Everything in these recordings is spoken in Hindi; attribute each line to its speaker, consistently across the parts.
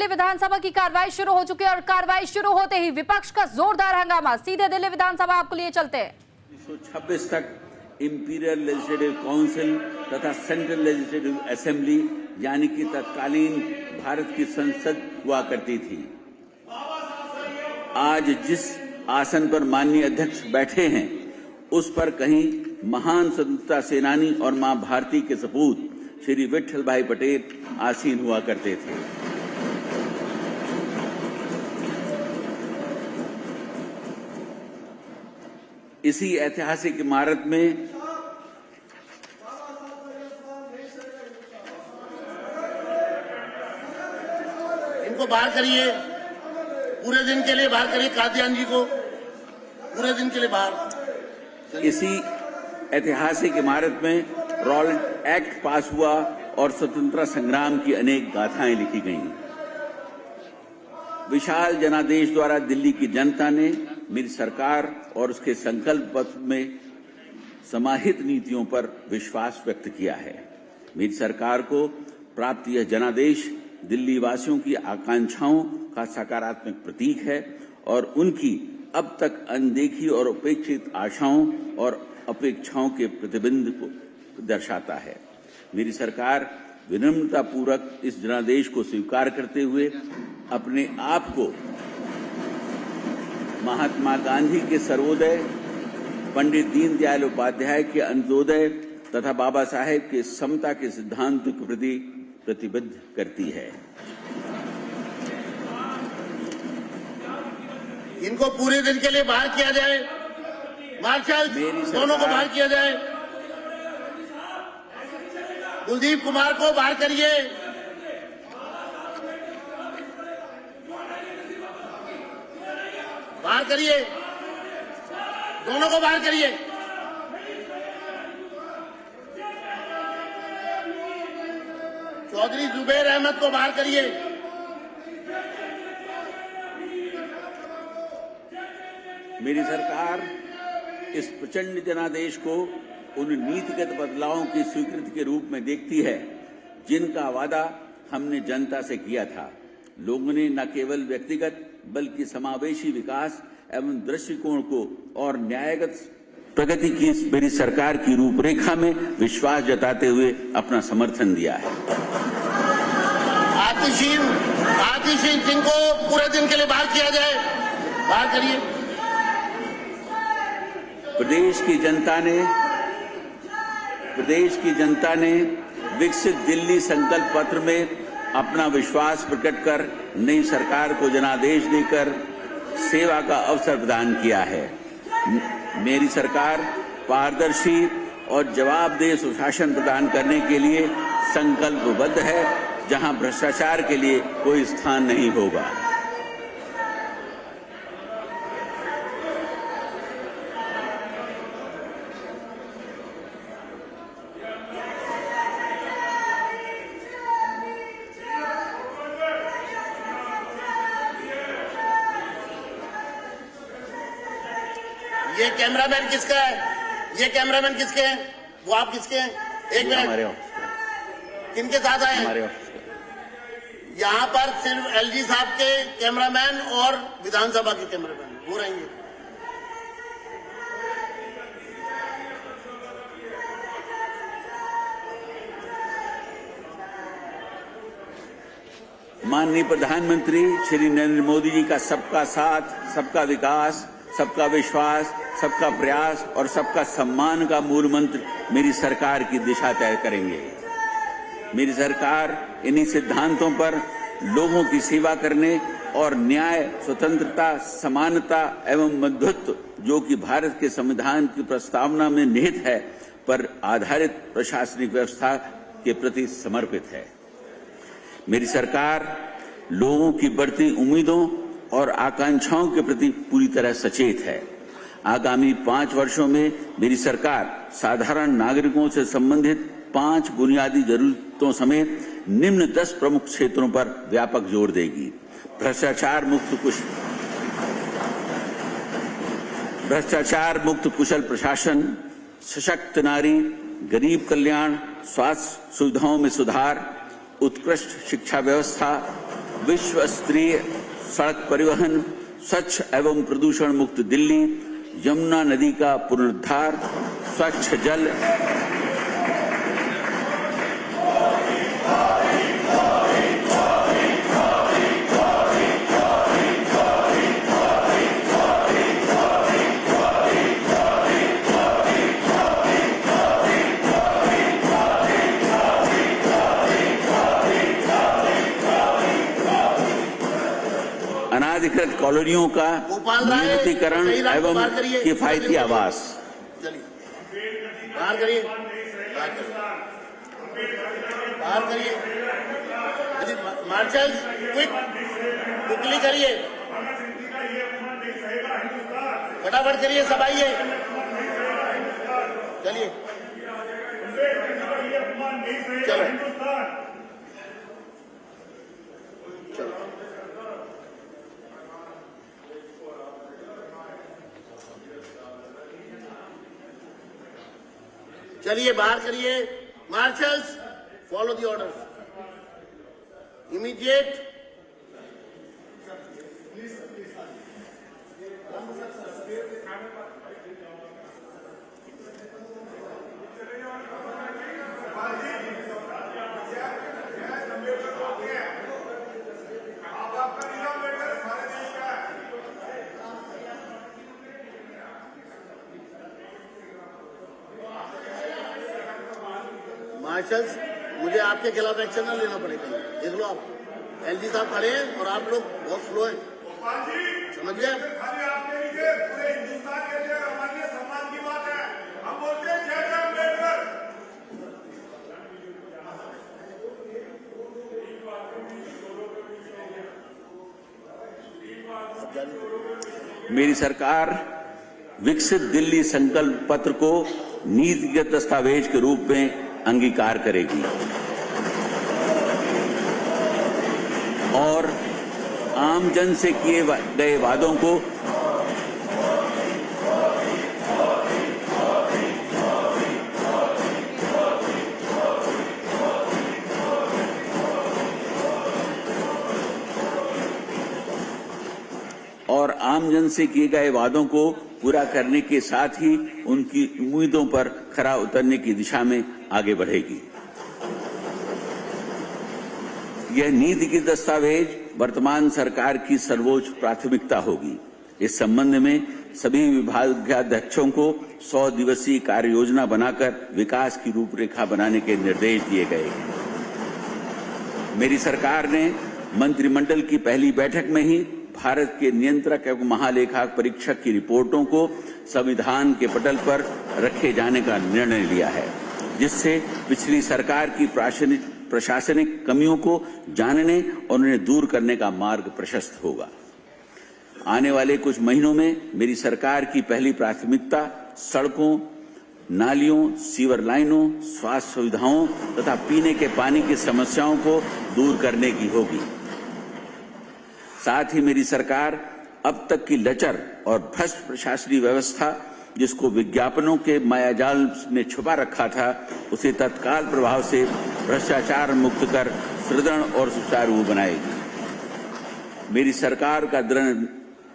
Speaker 1: दिल्ली विधानसभा की कार्रवाई शुरू हो चुकी है और कार्रवाई शुरू होते ही विपक्ष का जोरदार हंगामा। सीधे दिल्ली विधानसभा आपको लिए चलते हैं।
Speaker 2: 1926 तक इंपीरियल लेजिस्लेटिव काउंसिल तथा सेंट्रल लेजिस्लेटिव असेंबली यानी कि तत्कालीन भारत की संसद हुआ करती थी। आज जिस आसन पर माननीय अध्यक्ष बैठे हैं उस पर कहीं महान स्वतंत्रता सेनानी और मां भारती के सपूत श्री विट्ठल भाई पटेल आसीन हुआ करते थे। इसी ऐतिहासिक इमारत में
Speaker 3: इनको बाहर करिए, पूरे दिन के लिए बाहर करिए। कादियान जी को पूरे दिन के लिए बाहर।
Speaker 2: इसी ऐतिहासिक इमारत में रॉलेट एक्ट पास हुआ और स्वतंत्रता संग्राम की अनेक गाथाएं लिखी गईं। विशाल जनादेश द्वारा दिल्ली की जनता ने मेरी सरकार और उसके संकल्प पत्र में समाहित नीतियों पर विश्वास व्यक्त किया है। मेरी सरकार को प्राप्त यह जनादेश दिल्ली वासियों की आकांक्षाओं का सकारात्मक प्रतीक है और उनकी अब तक अनदेखी और उपेक्षित आशाओं और अपेक्षाओं के प्रतिबिंब को दर्शाता है। मेरी सरकार विनम्रतापूर्वक इस जनादेश को स्वीकार करते हुए अपने आप को महात्मा गांधी के सर्वोदय, पंडित दीनदयाल उपाध्याय के अंत्योदय तथा बाबा साहेब के समता के सिद्धांत के प्रति प्रतिबद्ध करती है।
Speaker 3: इनको पूरे दिन के लिए बाहर किया जाए। मार्शल दोनों को बाहर किया जाए। कुलदीप कुमार को बाहर करिए। बाहर करिए, दोनों को बाहर करिए। चौधरी जुबैर अहमद को बाहर करिए।
Speaker 2: मेरी सरकार इस प्रचंड जनादेश को उन नीतिगत बदलावों की स्वीकृति के रूप में देखती है जिनका वादा हमने जनता से किया था। लोगों ने न केवल व्यक्तिगत बल्कि समावेशी विकास एवं दृष्टिकोण को और न्यायगत प्रगति की मेरी सरकार की रूपरेखा में विश्वास जताते हुए अपना समर्थन दिया है।
Speaker 3: आतिशीन सिंह को पूरे दिन के लिए बाहर किया जाए। बाहर करिए।
Speaker 2: प्रदेश की जनता ने विकसित दिल्ली संकल्प पत्र में अपना विश्वास प्रकट कर नई सरकार को जनादेश देकर सेवा का अवसर प्रदान किया है। मेरी सरकार पारदर्शी और जवाबदेह सुशासन प्रदान करने के लिए संकल्पबद्ध है, जहां भ्रष्टाचार के लिए कोई स्थान नहीं होगा।
Speaker 3: ये कैमरामैन किसका है? ये कैमरामैन किसके हैं? वो आप किसके हैं? एक मिनट।
Speaker 2: हमारे ऑफिस के।
Speaker 3: किनके साथ आए?
Speaker 2: हमारे ऑफिस के।
Speaker 3: यहाँ पर सिर्फ एलजी साहब के कैमरामैन और विधानसभा के कैमरामैन वो रहेंगे।
Speaker 2: माननीय प्रधानमंत्री श्री नरेंद्र मोदी जी का सबका साथ, सबका विकास, सबका विश्वास, सबका प्रयास और सबका सम्मान का मूल मंत्र मेरी सरकार की दिशा तय करेंगे। मेरी सरकार इन्हीं सिद्धांतों पर लोगों की सेवा करने और न्याय, स्वतंत्रता, समानता एवं मध्यत्व जो कि भारत के संविधान की प्रस्तावना में निहित है पर आधारित प्रशासनिक व्यवस्था के प्रति समर्पित है। मेरी सरकार लोगों की बढ़ती उम्मीदों और आकांक्षाओं के प्रति पूरी तरह सचेत है। आगामी 5 वर्षों में मेरी सरकार साधारण नागरिकों से संबंधित 5 बुनियादी जरूरतों समेत निम्न 10 प्रमुख क्षेत्रों पर व्यापक जोर देगी। भ्रष्टाचार मुक्त कुशल प्रशासन, सशक्त नारी, गरीब कल्याण, स्वास्थ्य सुविधाओं में सुधार, उत्कृष्ट शिक्षा व्यवस्था, विश्व स्तरीय सड़क परिवहन, स्वच्छ एवं प्रदूषण मुक्त दिल्ली, यमुना नदी का पुनरुद्धार, स्वच्छ जल, अनाधिकृत कॉलोनियों का नियमितीकरण एवं किफायती आवास।
Speaker 3: चलिए बाहर करिए, बाहर करिए, मार्शल्स क्विकली करिए, फटाफट करिए, सब आइए, चलिए चलो चलिए बाहर करिए, marshals follow the order, immediate. Marshals, मुझे आपके खिलाफ एक्शन न लेना पड़ेगा, देख लो आप, एलजी साहब खड़े हैं और आप लोग बहुत स्लो हैं, समझ गए?
Speaker 4: पूरे हिंदुस्तान के लिए हमारे सम्मान की बात है, हम बोलते हैं जय जय अम्बेडकर।
Speaker 2: मेरी सरकार विकसित दिल्ली संकल्प पत्र को नीतिगत दस्तावेज के रूप में अंगीकार करेगी और आम जन से किए गए वादों को पूरा करने के साथ ही उनकी उम्मीदों पर खरा उतरने की दिशा में आगे बढ़ेगी। यह नीति की दस्तावेज वर्तमान सरकार की सर्वोच्च प्राथमिकता होगी। इस संबंध में सभी विभागाध्यक्षों को 100 दिवसीय कार्य योजना बनाकर विकास की रूपरेखा बनाने के निर्देश दिए गए। मेरी सरकार ने मंत्रिमंडल की पहली बैठक में ही भारत के नियंत्रक एवं महालेखा परीक्षक की रिपोर्टों को संविधान के पटल पर रखे जाने का निर्णय लिया है, जिससे पिछली सरकार की प्रशासनिक कमियों को जानने और उन्हें दूर करने का मार्ग प्रशस्त होगा। आने वाले कुछ महीनों में मेरी सरकार की पहली प्राथमिकता सड़कों, नालियों, सीवर लाइनों, स्वास्थ्य सुविधाओं तथा पीने के पानी की समस्याओं को दूर करने की होगी। साथ ही मेरी सरकार अब तक की लचर और भ्रष्ट प्रशासनिक व्यवस्था, जिसको विज्ञापनों के मायाजाल में छुपा रखा था, उसे तत्काल प्रभाव से भ्रष्टाचार मुक्त कर सुदृढ़ और सुचारू बनाएगी। मेरी सरकार का दृढ़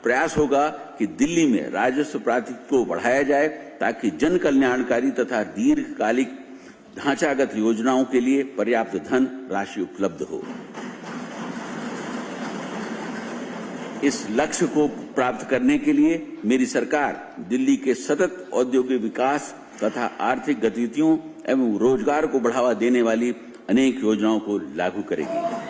Speaker 2: प्रयास होगा कि दिल्ली में राजस्व प्राधिकरण को बढ़ाया जाए, ताकि जन कल्याणकारी तथा दीर्घकालिक ढांचागत योजनाओं के लिए पर्याप्त धन राशि उपलब्ध हो। इस लक्ष्य को प्राप्त करने के लिए मेरी सरकार दिल्ली के सतत औद्योगिक विकास तथा आर्थिक गतिविधियों एवं रोजगार को बढ़ावा देने वाली अनेक योजनाओं को लागू करेगी।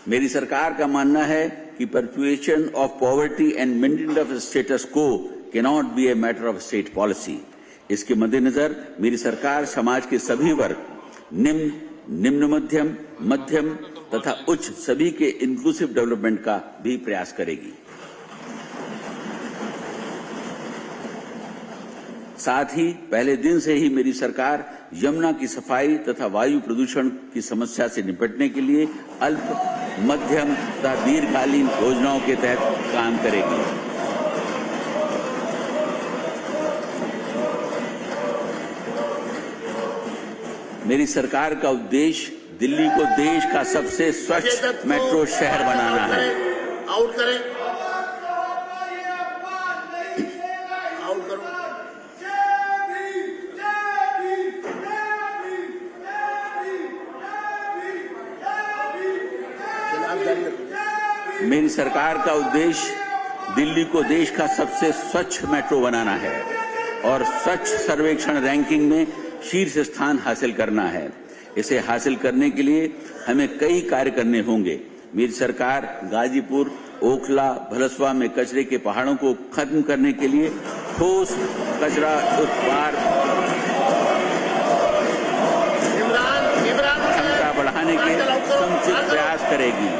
Speaker 2: मेरी सरकार का मानना है कि perpetuation of poverty and maintenance of status quo cannot be a matter of state policy। इसके मद्देनजर मेरी सरकार समाज के सभी वर्ग, निम्न मध्यम, मध्यम तथा उच्च सभी के इंक्लूसिव डेवलपमेंट का भी प्रयास करेगी। साथ ही पहले दिन से ही मेरी सरकार यमुना की सफाई तथा वायु प्रदूषण की समस्या से निपटने के लिए अल्प मध्यम तथा दीर्घकालीन योजनाओं के तहत काम करेगी। मेरी सरकार का उद्देश्य दिल्ली को देश का सबसे स्वच्छ मेट्रो शहर बनाना है।
Speaker 3: आउट करें, आउट करो।
Speaker 2: मेरी सरकार का उद्देश्य दिल्ली को देश का सबसे स्वच्छ मेट्रो बनाना है और स्वच्छ सर्वेक्षण रैंकिंग में शीर्ष स्थान हासिल करना है। इसे हासिल करने के लिए हमें कई कार्य करने होंगे। मेरी सरकार गाजीपुर, ओखला, भलसवा में कचरे के पहाड़ों को खत्म करने के लिए ठोस कचरा उत्पादन क्षमता बढ़ाने के समुचित प्रयास करेगी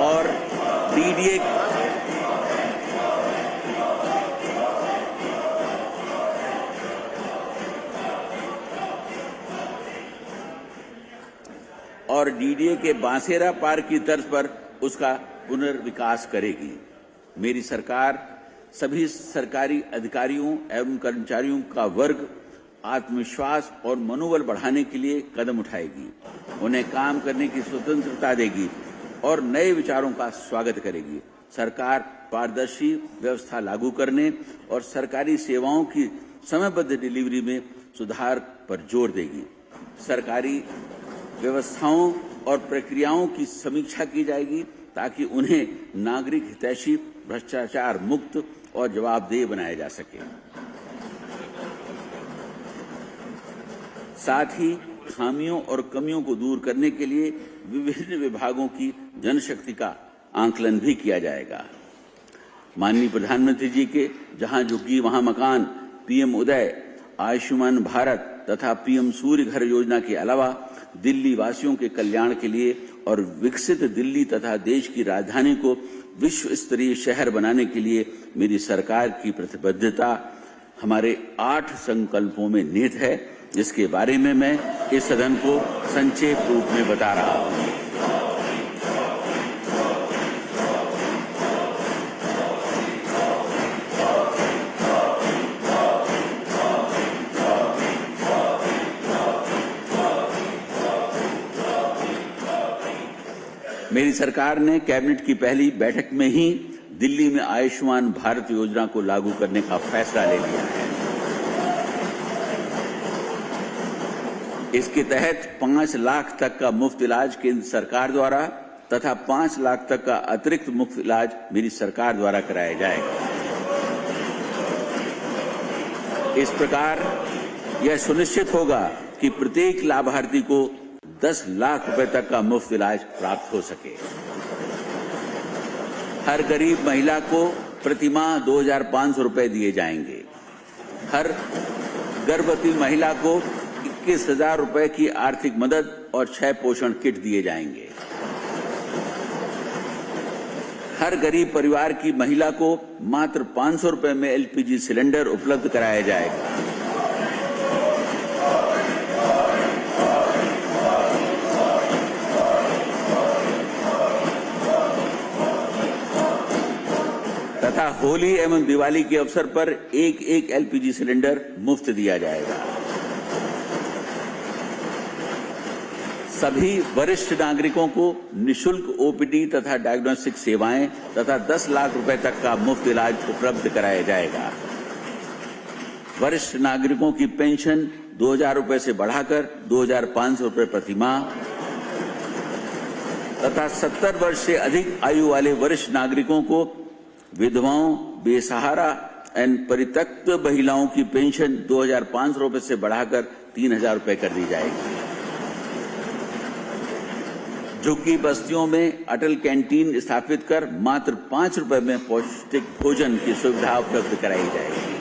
Speaker 2: और डीडीए के बांसेरा पार्क की तर्ज पर उसका पुनर्विकास करेगी। मेरी सरकार सभी सरकारी अधिकारियों एवं कर्मचारियों का वर्ग आत्मविश्वास और मनोबल बढ़ाने के लिए कदम उठाएगी, उन्हें काम करने की स्वतंत्रता देगी और नए विचारों का स्वागत करेगी। सरकार पारदर्शी व्यवस्था लागू करने और सरकारी सेवाओं की समयबद्ध डिलीवरी में सुधार पर जोर देगी। सरकारी व्यवस्थाओं और प्रक्रियाओं की समीक्षा की जाएगी ताकि उन्हें नागरिक हितैषी, भ्रष्टाचार मुक्त और जवाबदेह बनाया जा सके। साथ ही खामियों और कमियों को दूर करने के लिए विभिन्न विभागों की जनशक्ति का आंकलन भी किया जाएगा। माननीय प्रधानमंत्री जी के जहां झुग्गी वहां मकान, पीएम उदय, आयुष्मान भारत तथा पीएम सूर्य घर योजना के अलावा दिल्ली वासियों के कल्याण के लिए और विकसित दिल्ली तथा देश की राजधानी को विश्व स्तरीय शहर बनाने के लिए मेरी सरकार की प्रतिबद्धता हमारे 8 संकल्पों में निहित है, जिसके बारे में मैं इस सदन को संक्षेप रूप में बता रहा हूं। मेरी सरकार ने कैबिनेट की पहली बैठक में ही दिल्ली में आयुष्मान भारत योजना को लागू करने का फैसला ले लिया है। इसके तहत 5 लाख तक का मुफ्त इलाज केंद्र सरकार द्वारा तथा 5 लाख तक का अतिरिक्त मुफ्त इलाज मेरी सरकार द्वारा कराया जाएगा। इस प्रकार यह सुनिश्चित होगा कि प्रत्येक लाभार्थी को 10 लाख रुपए तक का मुफ्त इलाज प्राप्त हो सके। हर गरीब महिला को प्रति माह 2,500 रुपए दिए जाएंगे। हर गर्भवती महिला को 21,000 रुपए की आर्थिक मदद और 6 पोषण किट दिए जाएंगे। हर गरीब परिवार की महिला को मात्र 500 रुपए में एलपीजी सिलेंडर उपलब्ध कराया जाएगा। तथा होली एवं दिवाली के अवसर पर एक एलपीजी सिलेंडर मुफ्त दिया जाएगा। सभी वरिष्ठ नागरिकों को निशुल्क ओपीडी तथा डायग्नोस्टिक सेवाएं तथा 10 लाख रुपए तक का मुफ्त इलाज उपलब्ध कराया जाएगा। वरिष्ठ नागरिकों की पेंशन 2,000 रुपए से बढ़ाकर 2,500 रुपए प्रति माह तथा 70 वर्ष से अधिक आयु वाले वरिष्ठ नागरिकों को विधवाओं, बेसहारा एवं परित्यक्त महिलाओं की पेंशन 2,500 रुपए से बढ़ाकर 3,000 रुपए कर दी जाएगी। झुग्गी बस्तियों में अटल कैंटीन स्थापित कर मात्र 5 रुपए में पौष्टिक भोजन की सुविधा उपलब्ध कराई जाएगी।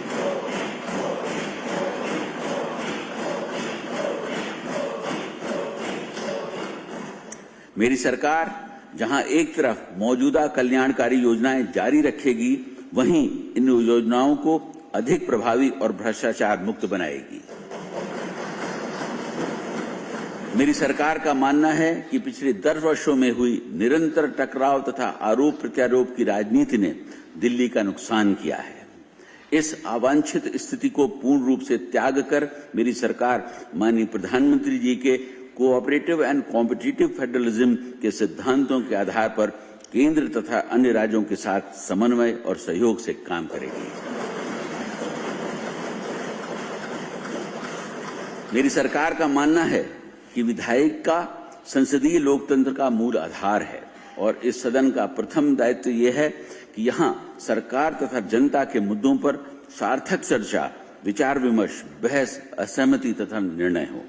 Speaker 2: मेरी सरकार जहां एक तरफ मौजूदा कल्याणकारी योजनाएं जारी रखेगी, वहीं इन योजनाओं को अधिक प्रभावी और भ्रष्टाचार मुक्त बनाएगी। मेरी सरकार का मानना है कि पिछले 10 वर्षों में हुई निरंतर टकराव तथा आरोप प्रत्यारोप की राजनीति ने दिल्ली का नुकसान किया है। इस अवांछित स्थिति को पूर्ण रूप से त्याग कर मेरी सरकार माननीय प्रधानमंत्री जी के कोऑपरेटिव एंड कॉम्पिटिटिव फेडरलिज्म के सिद्धांतों के आधार पर केंद्र तथा अन्य राज्यों के साथ समन्वय और सहयोग से काम करेगी। मेरी सरकार का मानना है कि विधायिका संसदीय लोकतंत्र का मूल आधार है और इस सदन का प्रथम दायित्व यह है कि यहां सरकार तथा जनता के मुद्दों पर सार्थक चर्चा, विचार विमर्श, बहस, असहमति तथा निर्णय हो।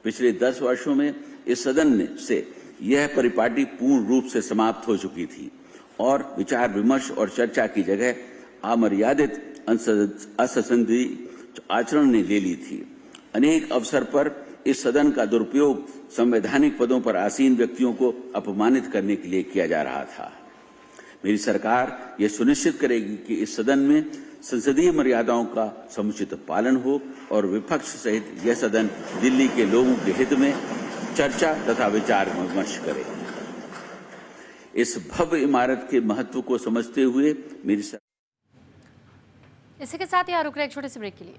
Speaker 2: पिछले 10 वर्षों में इस सदन से यह परिपाटी पूर्ण रूप से समाप्त हो चुकी थी और विचार विमर्श और चर्चा की जगह अमर्यादित असंसदीय आचरण ने ले ली थी। अनेक अवसर पर इस सदन का दुरुपयोग संवैधानिक पदों पर आसीन व्यक्तियों को अपमानित करने के लिए किया जा रहा था। मेरी सरकार यह सुनिश्चित करेगी कि इस सदन में संसदीय मर्यादाओं का समुचित पालन हो और विपक्ष सहित यह सदन दिल्ली के लोगों के हित में चर्चा तथा विचार विमर्श करे। इस भव्य इमारत के महत्व को समझते हुए मेरी
Speaker 1: इसी के साथ यहाँ रुक रहे एक छोटे से ब्रेक के लिए।